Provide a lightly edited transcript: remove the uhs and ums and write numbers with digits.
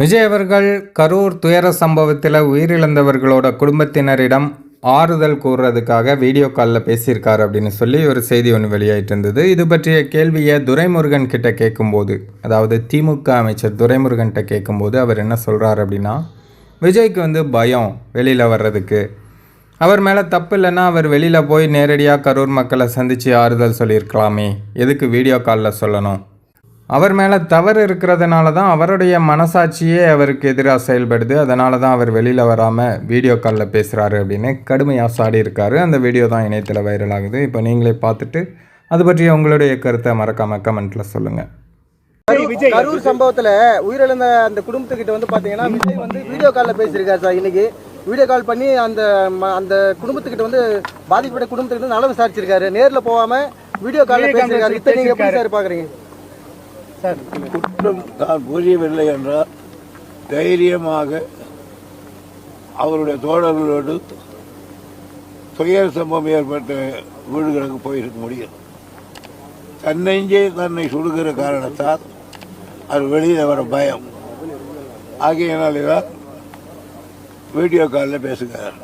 விஜய் அவர்கள் கரூர் துயர சம்பவத்தில் உயிரிழந்தவர்களோட குடும்பத்தினரிடம் ஆறுதல் கூறுறதுக்காக வீடியோ காலில் பேசியிருக்காரு அப்படின்னு சொல்லி ஒரு செய்தி ஒன்று வெளியாயிட்டு இருந்தது. இது பற்றிய கேள்வியை துரைமுருகன் கிட்ட கேட்கும்போது, அதாவது திமுக அமைச்சர் துரைமுருகன்கிட்ட கேட்கும்போது அவர் என்ன சொல்கிறார் அப்படின்னா, விஜய்க்கு பயம் வெளியில் வர்றதுக்கு, அவர் மேலே தப்பு இல்லைன்னா அவர் வெளியில் போய் நேரடியாக கரூர் மக்களை சந்தித்து ஆறுதல் சொல்லியிருக்கலாமே, எதுக்கு வீடியோ காலில் சொல்லணும், அவர் மேலே தவறு இருக்கிறதுனால தான் அவருடைய மனசாட்சியே அவருக்கு எதிராக செயல்படுது, அதனால தான் அவர் வெளியில் வராமல் வீடியோ காலில் பேசுகிறாரு அப்படின்னு கடுமையாக சாடி இருக்காரு. அந்த வீடியோ தான் இணையத்தில் வைரல் ஆகுது. இப்போ நீங்களே பார்த்துட்டு அது பற்றிய உங்களுடைய கருத்தை மறக்காமல் கமெண்ட்டில் சொல்லுங்கள். கரூர் சம்பவத்தில் உயிரிழந்த அந்த குடும்பத்துக்கிட்ட பார்த்தீங்கன்னா விஜய் வீடியோ காலில் பேசியிருக்காரு சார். இன்னைக்கு வீடியோ கால் பண்ணி அந்த குடும்பத்துக்கிட்ட பாதிக்கப்பட்ட குடும்பத்துக்கிட்ட நல விசாரிச்சிருக்காரு. நேரில் போகாமல் வீடியோ காலில் பேசியிருக்காரு. இதை நீங்கள் எப்படி சார் பார்க்குறீங்க? குற்றம் தான் புரியவில்லை என்றால் தைரியமாக அவருடைய தோழர்களோடு துயர சம்பவம் ஏற்பட்ட வீடுகளுக்கு போயிருக்க முடியும். தன்னெஞ்சே தன்னை சுடுகிற காரணத்தால் அது வெளியில் வர பயம் ஆகியனாலே தான் வீடியோ காலில் பேசுகிறார்.